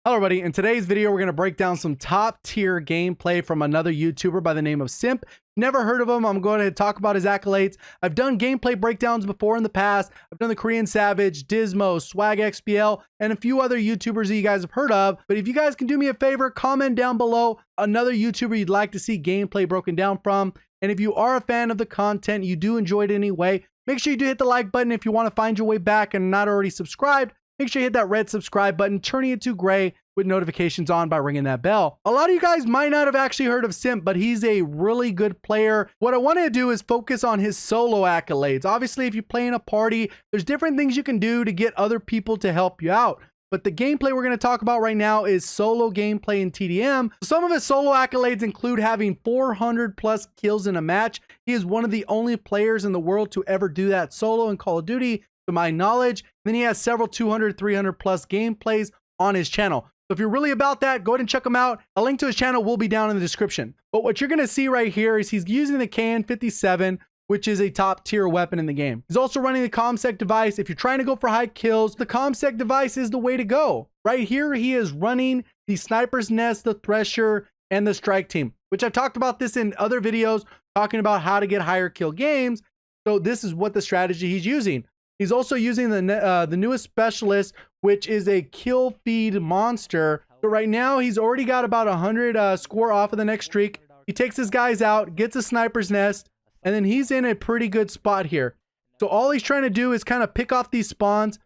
Hello everybody, in today's video we're going to break down some top tier gameplay from another YouTuber by the name of Simp. Never heard of him. I'm going to talk about his accolades. I've done gameplay breakdowns before in the past. I've done the Korean Savage, Dismo, Swag XBL, and a few other YouTubers that you guys have heard of. But if you guys can do me a favor, comment down below another YouTuber you'd like to see gameplay broken down from. And if you are a fan of the content, you do enjoy it anyway, make sure you do hit the like button. If you want to find your way back and not already subscribed, make sure you hit that red subscribe button, turning it to gray with notifications on by ringing that bell. A lot of you guys might not have actually heard of Simp, but he's a really good player. What I want to do is focus on his solo accolades. Obviously, if you play in a party, there's different things you can do to get other people to help you out. But the gameplay we're going to talk about right now is solo gameplay in TDM. Some of his solo accolades include having 400 plus kills in a match. He is one of the only players in the world to ever do that solo in Call of Duty, to my knowledge. Then he has several 200, 300 plus gameplays on his channel. So if you're really about that, go ahead and check him out. A link to his channel will be down in the description. But what you're going to see right here is he's using the KN57, which is a top tier weapon in the game. He's also running the ComSec device. If you're trying to go for high kills, the ComSec device is the way to go. Right here, he is running the Sniper's Nest, the Thresher, and the Strike Team, which I've talked about this in other videos, talking about how to get higher kill games. So this is what the strategy he's using. He's also using the newest specialist, which is a kill feed monster. So right now, he's already got about 100 score off of the next streak. He takes his guys out, gets a Sniper's Nest, and then he's in a pretty good spot here. So all he's trying to do is kind of pick off these spawns.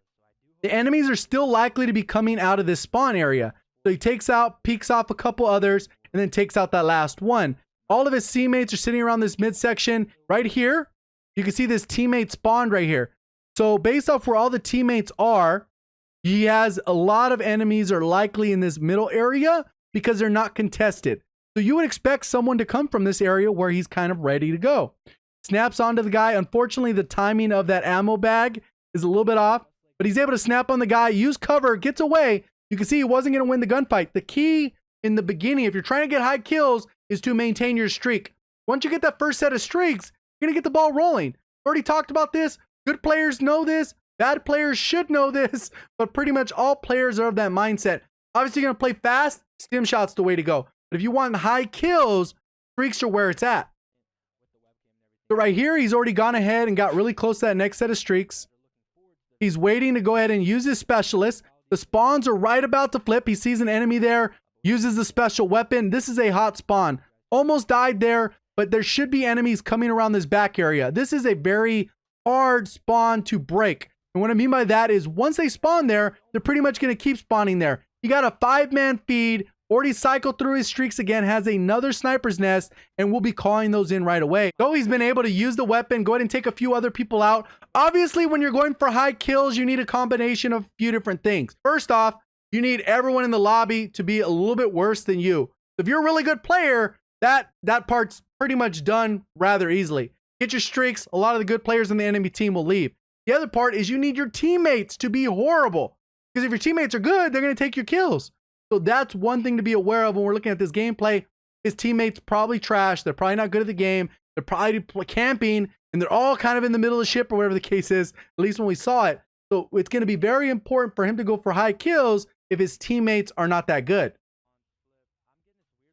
The enemies are still likely to be coming out of this spawn area. So he takes out, peeks off a couple others, and then takes out that last one. All of his teammates are sitting around this midsection right here. You can see this teammate spawned right here. So based off where all the teammates are, he has a lot of enemies are likely in this middle area because they're not contested. So you would expect someone to come from this area where he's kind of ready to go. Snaps onto the guy. Unfortunately, the timing of that ammo bag is a little bit off, but he's able to snap on the guy, use cover, gets away. You can see he wasn't going to win the gunfight. The key in the beginning, if you're trying to get high kills, is to maintain your streak. Once you get that first set of streaks, you're going to get the ball rolling. Already talked about this. Good players know this. Bad players should know this, but pretty much all players are of that mindset. Obviously, you're going to play fast. Stim shot's the way to go. But if you want high kills, streaks are where it's at. So right here, he's already gone ahead and got really close to that next set of streaks. He's waiting to go ahead and use his specialist. The spawns are right about to flip. He sees an enemy there, uses the special weapon. This is a hot spawn. Almost died there, but there should be enemies coming around this back area. This is a very hard spawn to break. And what I mean by that is once they spawn there, they're pretty much going to keep spawning there. He got a 5-man feed, already cycled through his streaks again, has another Sniper's Nest, and we'll be calling those in right away. So he's been able to use the weapon, go ahead and take a few other people out. Obviously, when you're going for high kills, you need a combination of a few different things. First off, you need everyone in the lobby to be a little bit worse than you. If you're a really good player, that part's pretty much done rather easily. Get your streaks. A lot of the good players on the enemy team will leave. The other part is you need your teammates to be horrible. Because if your teammates are good, they're going to take your kills. So that's one thing to be aware of when we're looking at this gameplay. His teammates probably trash. They're probably not good at the game. They're probably camping. And they're all kind of in the middle of the ship or whatever the case is. At least when we saw it. So it's going to be very important for him to go for high kills if his teammates are not that good.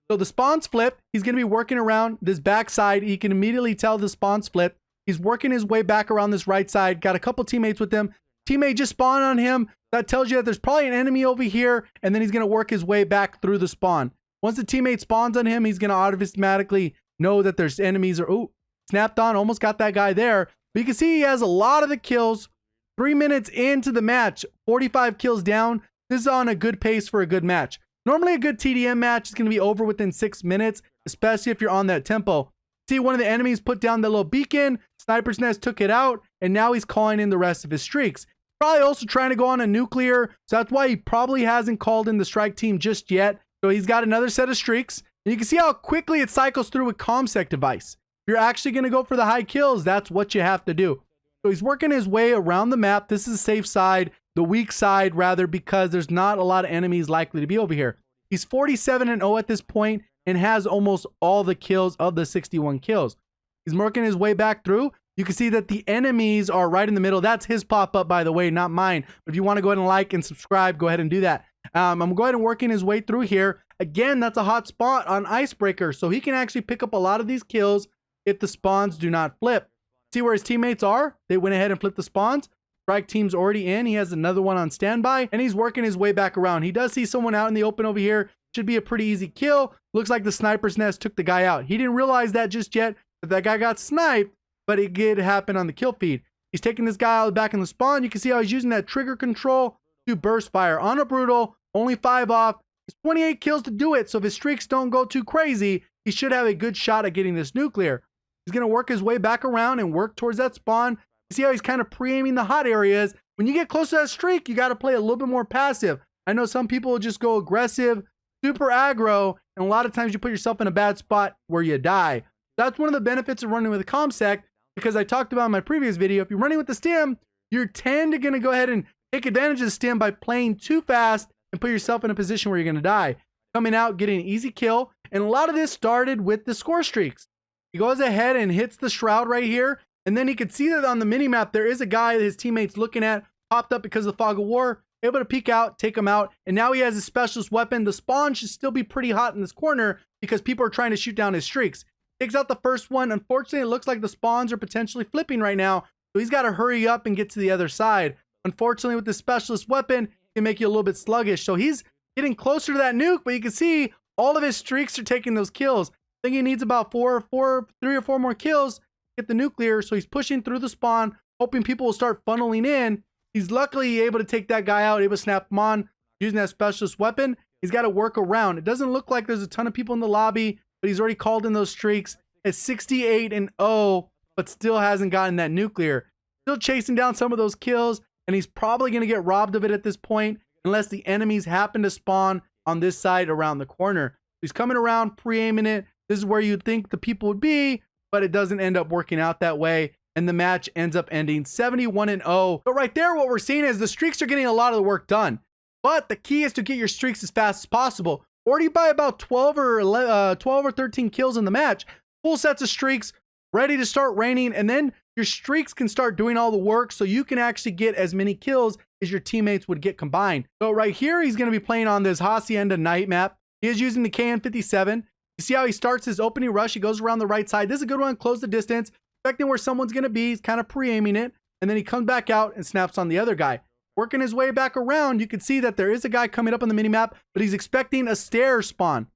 So the spawns flip. He's going to be working around this backside. He can immediately tell the spawns flip. He's working his way back around this right side. Got a couple teammates with him. Teammate just spawned on him. That tells you that there's probably an enemy over here. And then he's going to work his way back through the spawn. Once the teammate spawns on him, he's going to automatically know that there's enemies. Ooh, snapped on. Almost got that guy there. But you can see he has a lot of the kills. 3 minutes into the match. 45 kills down. This is on a good pace for a good match. Normally a good TDM match is going to be over within 6 minutes, especially if you're on that tempo. See, one of the enemies put down the little beacon, Sniper's Nest took it out, and now he's calling in the rest of his streaks. Probably also trying to go on a nuclear, so that's why he probably hasn't called in the strike team just yet. So he's got another set of streaks, and you can see how quickly it cycles through with ComSec device. If you're actually going to go for the high kills, that's what you have to do. So he's working his way around the map. This is the safe side, the weak side rather, because there's not a lot of enemies likely to be over here. He's 47-0 at this point and has almost all the kills of the 61 kills. He's working his way back through. You can see that the enemies are right in the middle. That's his pop-up, by the way, not mine. But if you want to go ahead and like and subscribe, go ahead and do that. I'm going to go ahead and working his way through here. Again, that's a hot spot on Icebreaker, so he can actually pick up a lot of these kills if the spawns do not flip. See where his teammates are? They went ahead and flipped the spawns. Strike team's already in. He has another one on standby, and he's working his way back around. He does see someone out in the open over here. Should be a pretty easy kill. Looks like the sniper's nest took the guy out. He didn't realize that just yet, that guy got sniped, but it did happen on the kill feed. He's taking this guy out back in the spawn. You can see how he's using that trigger control to burst fire on a brutal, only 5 off. He's 28 kills to do it, so if his streaks don't go too crazy, he should have a good shot at getting this nuclear. He's going to work his way back around and work towards that spawn. You see how he's kind of pre-aiming the hot areas. When you get close to that streak, you got to play a little bit more passive. I know some people will just go aggressive, super aggro, and a lot of times you put yourself in a bad spot where you die. That's one of the benefits of running with a ComSec, because I talked about in my previous video, if you're running with the stim, you're going to go ahead and take advantage of the stim by playing too fast and put yourself in a position where you're going to die. Coming out, getting an easy kill, and a lot of this started with the score streaks. He goes ahead and hits the shroud right here, and then he could see that on the minimap, there is a guy that his teammates looking at, popped up because of the fog of war, able to peek out, take him out, and now he has a specialist weapon. The spawn should still be pretty hot in this corner because people are trying to shoot down his streaks. Takes out the first one. Unfortunately, it looks like the spawns are potentially flipping right now, so he's got to hurry up and get to the other side. Unfortunately, with this specialist weapon, it can make you a little bit sluggish, so he's getting closer to that nuke, but you can see all of his streaks are taking those kills. I think he needs about 3 or 4 more kills to get the nuclear, so he's pushing through the spawn, hoping people will start funneling in. He's luckily able to take that guy out, able to snap him on using that specialist weapon. He's got to work around. It doesn't look like there's a ton of people in the lobby, but he's already called in those streaks at 68-0, but still hasn't gotten that nuclear. Still chasing down some of those kills, and he's probably going to get robbed of it at this point unless the enemies happen to spawn on this side around the corner. He's coming around, pre-aiming it. This is where you'd think the people would be, but it doesn't end up working out that way, and the match ends up ending 71-0. But right there, what we're seeing is the streaks are getting a lot of the work done, but the key is to get your streaks as fast as possible. Already by about 12 or 13 kills in the match, full sets of streaks, ready to start raining, and then your streaks can start doing all the work so you can actually get as many kills as your teammates would get combined. So right here, he's going to be playing on this Hacienda night map. He is using the KN57. You see how he starts his opening rush. He goes around the right side. This is a good one. Close the distance, expecting where someone's going to be. He's kind of pre-aiming it, and then he comes back out and snaps on the other guy. Working his way back around, you can see that there is a guy coming up on the minimap, but he's expecting a stair spawn.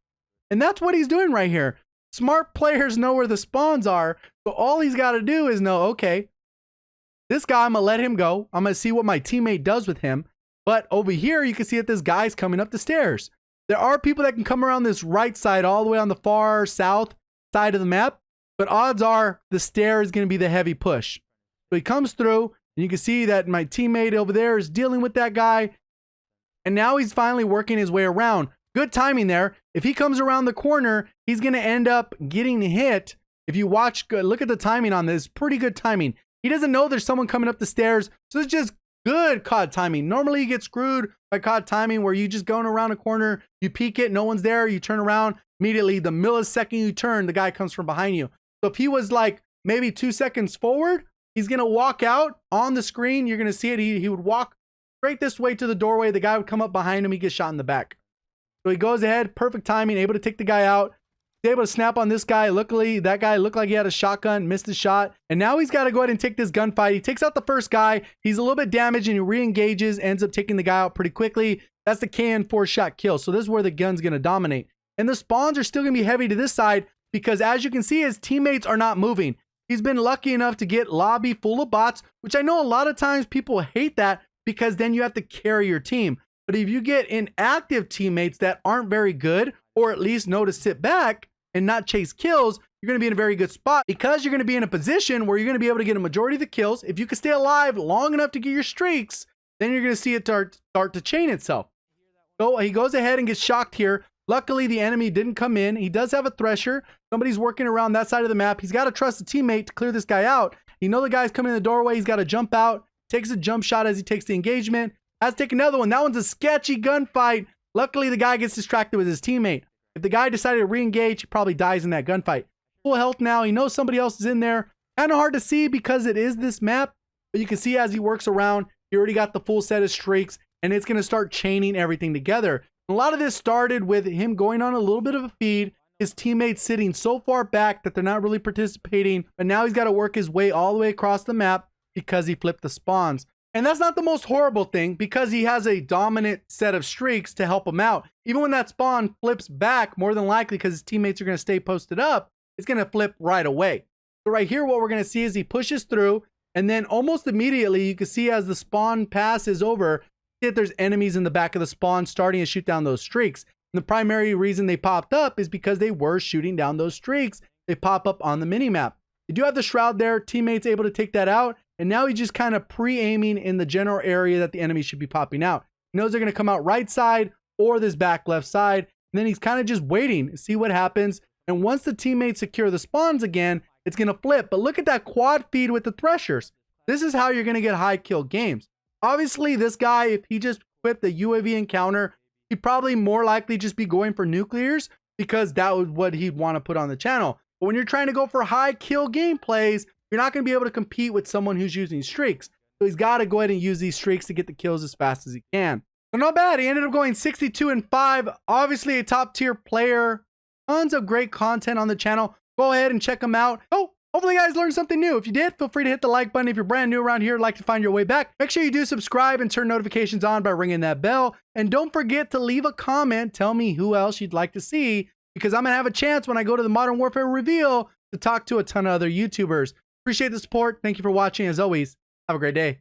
And that's what he's doing right here. Smart players know where the spawns are, so all he's got to do is know, okay, this guy, I'm going to let him go. I'm going to see what my teammate does with him. But over here, you can see that this guy's coming up the stairs. There are people that can come around this right side all the way on the far south side of the map, but odds are the stair is going to be the heavy push. So he comes through, and you can see that my teammate over there is dealing with that guy, and now he's finally working his way around. Good timing there. If he comes around the corner, he's going to end up getting hit. If you watch, look at the timing on this, pretty good timing. He doesn't know there's someone coming up the stairs, so it's just good COD timing. Normally you get screwed by COD timing where you just going around a corner, you peek it, no one's there, you turn around, immediately the millisecond you turn, the guy comes from behind you. So if he was like maybe 2 seconds forward, he's going to walk out on the screen. You're going to see it. He would walk straight this way to the doorway. The guy would come up behind him. He gets shot in the back. So he goes ahead, perfect timing, able to take the guy out. He's able to snap on this guy. Luckily, that guy looked like he had a shotgun, missed the shot. And now he's got to go ahead and take this gunfight. He takes out the first guy. He's a little bit damaged and he re-engages, ends up taking the guy out pretty quickly. That's the KN4 shot kill. So this is where the gun's going to dominate. And the spawns are still going to be heavy to this side because as you can see, his teammates are not moving. He's been lucky enough to get lobby full of bots, which I know a lot of times people hate that because then you have to carry your team. But if you get inactive teammates that aren't very good, or at least know to sit back and not chase kills, you're going to be in a very good spot because you're going to be in a position where you're going to be able to get a majority of the kills. If you can stay alive long enough to get your streaks, then you're going to see it start to chain itself. So he goes ahead and gets shocked here. Luckily, the enemy didn't come in. He does have a thresher. Somebody's working around that side of the map. He's got to trust a teammate to clear this guy out. You know the guy's coming in the doorway. He's got to jump out. Takes a jump shot as he takes the engagement. Has to take another one. That one's a sketchy gunfight. Luckily, the guy gets distracted with his teammate. If the guy decided to re-engage, he probably dies in that gunfight. Full health now. He knows somebody else is in there. Kind of hard to see because it is this map. But you can see as he works around, he already got the full set of streaks. and it's going to start chaining everything together. A lot of this started with him going on a little bit of a feed, his teammates sitting so far back that they're not really participating, but now he's got to work his way all the way across the map because he flipped the spawns. And that's not the most horrible thing, because he has a dominant set of streaks to help him out. Even when that spawn flips back, more than likely because his teammates are going to stay posted up, it's going to flip right away. So right here, what we're going to see is he pushes through, and then almost immediately you can see as the spawn passes over, that there's enemies in the back of the spawn starting to shoot down those streaks. And the primary reason they popped up is because they were shooting down those streaks. They pop up on the minimap. You do have the shroud there, teammates able to take that out. And now he's just kind of pre-aiming in the general area that the enemy should be popping out. He knows they're going to come out right side or this back left side. And then he's kind of just waiting to see what happens. And once the teammates secure the spawns again, it's going to flip. But look at that quad feed with the threshers. This is how you're going to get high kill games. Obviously, this guy, if he just equipped the UAV encounter, he'd probably more likely just be going for nuclears because that was what he'd want to put on the channel. But when you're trying to go for high kill gameplays, you're not going to be able to compete with someone who's using streaks. So he's got to go ahead and use these streaks to get the kills as fast as he can. So not bad. He ended up going 62-5. Obviously a top tier player. Tons of great content on the channel. Go ahead and check him out. Oh, hopefully you guys learned something new. If you did, feel free to hit the like button. If you're brand new around here, like to find your way back, make sure you do subscribe and turn notifications on by ringing that bell. And don't forget to leave a comment. Tell me who else you'd like to see, because I'm going to have a chance when I go to the Modern Warfare reveal to talk to a ton of other YouTubers. Appreciate the support. Thank you for watching. As always, have a great day.